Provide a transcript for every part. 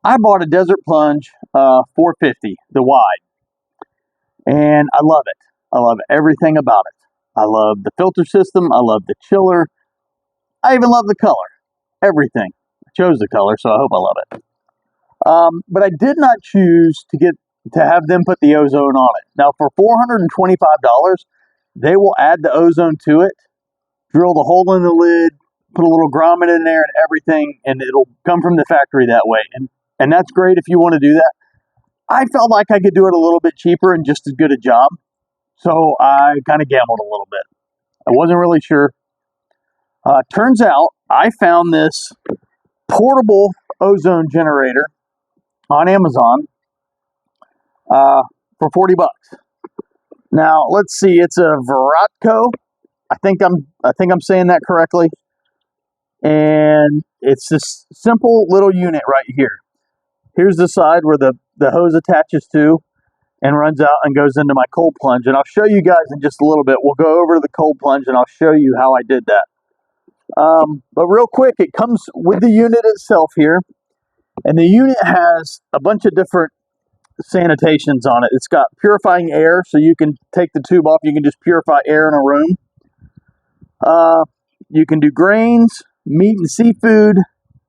I bought a Desert Plunge 450, the wide, and I love it. I love everything about it. I love the filter system. I love the chiller. I even love the color. Everything. I chose the color, so I hope I love it. But I did not choose to have them put the ozone on it. Now, for $425, they will add the ozone to it, drill the hole in the lid, put a little grommet in there and everything, and it'll come from the factory that way. And that's great if you want to do that. I felt like I could do it a little bit cheaper and just as good a job. So I kind of gambled a little bit. I wasn't really sure. Turns out I found this portable ozone generator on Amazon for 40 bucks. Now, let's see. It's a Veratco. I think I'm saying that correctly. And it's this simple little unit right here. Here's the side where the hose attaches to and runs out and goes into my cold plunge. And I'll show you guys in just a little bit. We'll go over to the cold plunge and I'll show you how I did that. But real quick, it comes with the unit itself here. And the unit has a bunch of different sanitations on it. It's got purifying air, so you can take the tube off. You can just purify air in a room. You can do grains, meat and seafood,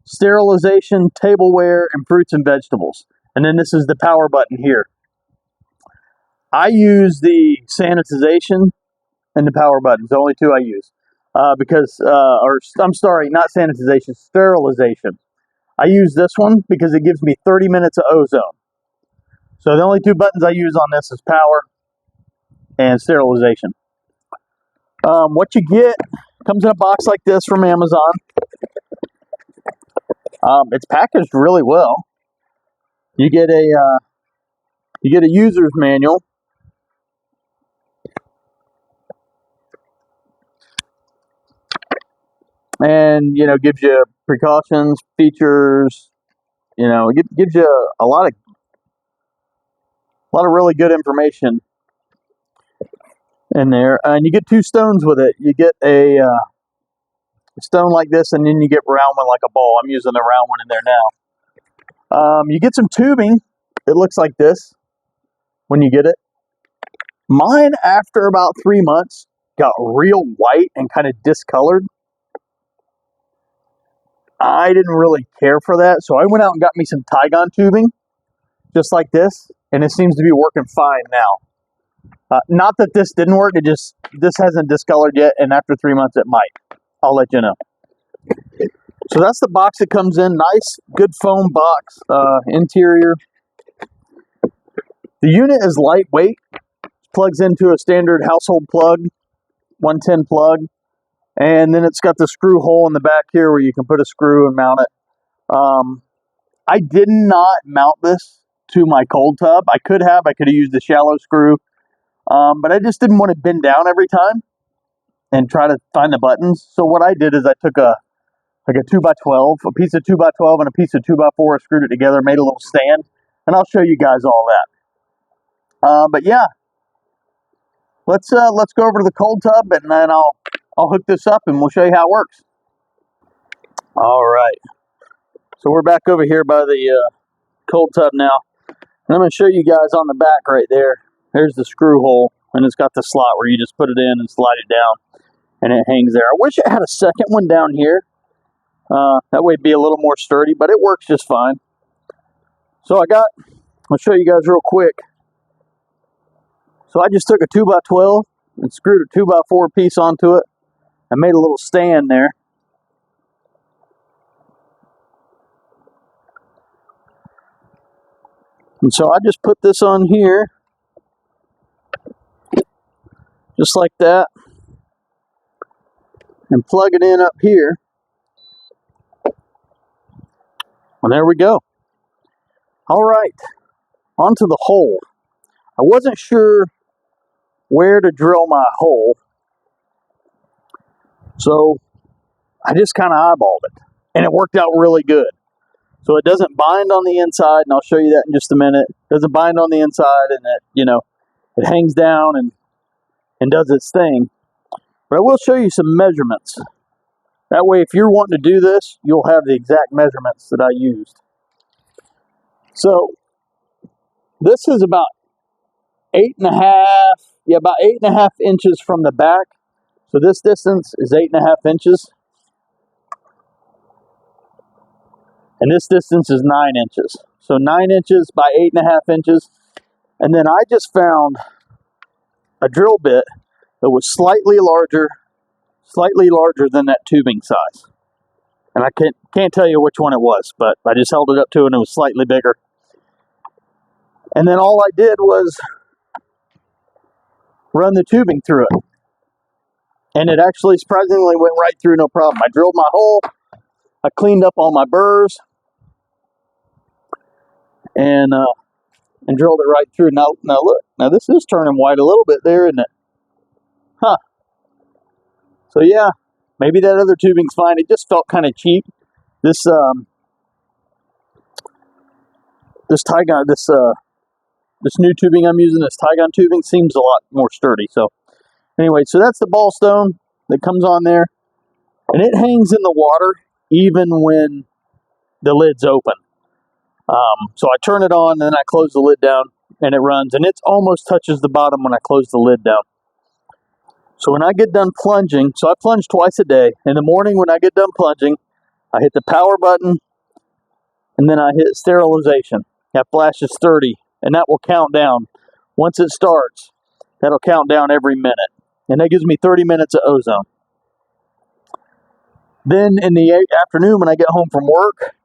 sterilization, tableware, and fruits and vegetables. And then this is the power button here. I use the sanitization and the power buttons, the only two I use. I'm sorry, not sanitization, sterilization. I use this one because it gives me 30 minutes of ozone. So the only two buttons I use on this is power and sterilization. What you get comes in a box like this from Amazon. It's packaged really well. You get a user's manual. And, gives you precautions, features, it gives you a lot of really good information in there. And you get two stones with it. You get a stone like this, and then you get round one like a ball. I'm using the round one in there now. You get some tubing. It looks like this when you get it. Mine, after about 3 months, got real white and kind of discolored. I didn't really care for that, so I went out and got me some Tygon tubing, just like this, and it seems to be working fine now. Not that this didn't work, this hasn't discolored yet, and after 3 months it might. I'll let you know. So that's the box it comes in. Nice, good foam box, interior. The unit is lightweight. Plugs into a standard household plug, 110 plug. And then it's got the screw hole in the back here where you can put a screw and mount it. I did not mount this to my cold tub. I could have used a shallow screw. But I just didn't want to bend down every time and try to find the buttons. So what I did is I took a 2x12, a piece of 2x12 and a piece of 2x4, screwed it together, made a little stand, and I'll show you guys all that. But yeah, let's go over to the cold tub, and then I'll hook this up and we'll show you how it works. All right, so we're back over here by the cold tub now, and I'm going to show you guys on the back right there. There's the screw hole, and it's got the slot where you just put it in and slide it down, and it hangs there. I wish it had a second one down here. That way it'd be a little more sturdy, but it works just fine. So I'll show you guys real quick. So I just took a 2x12 and screwed a 2x4 piece onto it and made a little stand there. And so I just put this on here, just like that, and plug it in up here. And there we go. All right, onto the hole. I wasn't sure where to drill my hole, so I just kind of eyeballed it, and it worked out really good. So it doesn't bind on the inside, and I'll show you that in just a minute. It doesn't bind on the inside, and it hangs down and does its thing. But I will show you some measurements. That way, if you're wanting to do this, you'll have the exact measurements that I used. So this is about 8.5, yeah, about 8.5 inches from the back. So this distance is 8.5 inches. And this distance is 9 inches. So 9 inches by 8.5 inches. And then I just found a drill bit that was slightly larger than that tubing size. And I can't tell you which one it was, but I just held it up to it and it was slightly bigger. And then all I did was run the tubing through it. And it actually surprisingly went right through, no problem. I drilled my hole, I cleaned up all my burrs, and drilled it right through. Now look, now this is turning white a little bit there, isn't it? Huh. So yeah, maybe that other tubing's fine. It just felt kind of cheap. This new tubing I'm using, this Tygon tubing, seems a lot more sturdy. So anyway, so that's the ball stone that comes on there, and it hangs in the water even when the lid's open. So I turn it on, and then I close the lid down, and it runs, and it almost touches the bottom when I close the lid down. So when I get done plunging, so I plunge twice a day. In the morning when I get done plunging, I hit the power button, and then I hit sterilization. That flashes 30, and that will count down. Once it starts, that'll count down every minute, and that gives me 30 minutes of ozone. Then in the afternoon when I get home from work,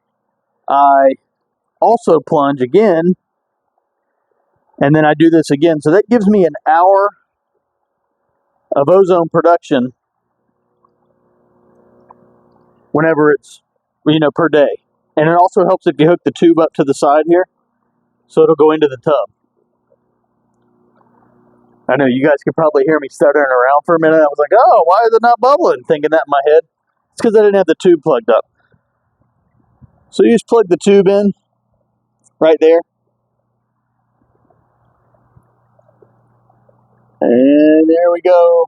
I also plunge again, and then I do this again. So that gives me an hour of ozone production whenever it's, per day. And it also helps if you hook the tube up to the side here, so it'll go into the tub. I know you guys could probably hear me stuttering around for a minute. I was like, oh, why is it not bubbling? Thinking that in my head. It's because I didn't have the tube plugged up. So you just plug the tube in right there. And there we go.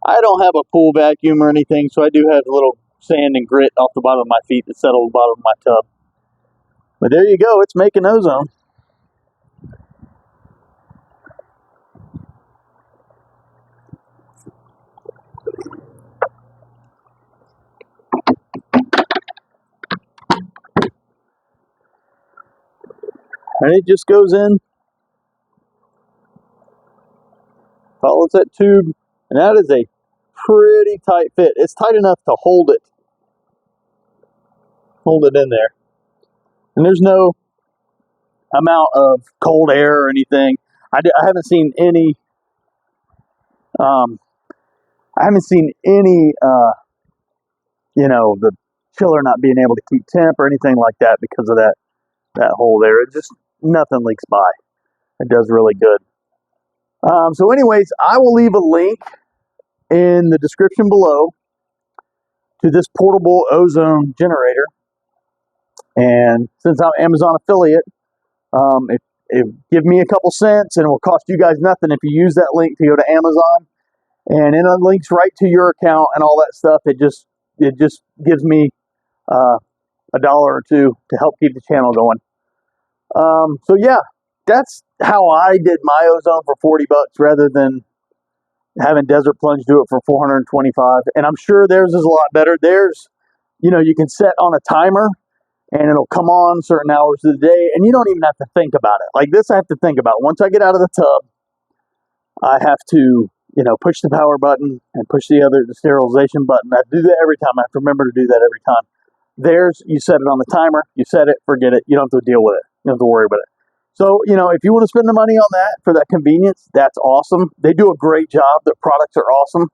I don't have a pool vacuum or anything, so I do have a little sand and grit off the bottom of my feet that settle the bottom of my tub. But there you go, it's making ozone. And it just goes in, follows that tube, and that is a pretty tight fit. It's tight enough to hold it in there. And there's no amount of cold air or anything. I haven't seen any, the chiller not being able to keep temp or anything like that because of that hole there. It just, nothing leaks by. It does really good. So anyways, I will leave a link in the description below to this portable ozone generator. And since I'm an Amazon affiliate, it give me a couple cents, and it will cost you guys nothing if you use that link to go to Amazon, and it links right to your account and all that stuff. It just gives me $1 or $2 to help keep the channel going. So yeah, that's how I did my ozone for $40 rather than having Desert Plunge do it for $425. And I'm sure theirs is a lot better. Theirs, you can set on a timer, and it'll come on certain hours of the day, and you don't even have to think about it. Like this, I have to think about. Once I get out of the tub, I have to, push the power button and push the sterilization button. I do that every time. I have to remember to do that every time. Theirs, you set it on the timer, you set it, forget it. You don't have to deal with it. You don't have to worry about it. So, if you want to spend the money on that for that convenience, that's awesome. They do a great job. Their products are awesome.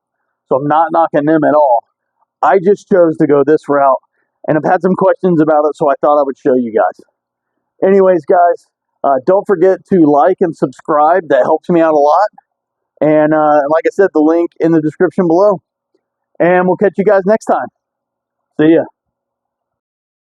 So I'm not knocking them at all. I just chose to go this route, and I've had some questions about it, so I thought I would show you guys. Anyways, guys, don't forget to like and subscribe. That helps me out a lot. And like I said, the link in the description below. And we'll catch you guys next time. See ya.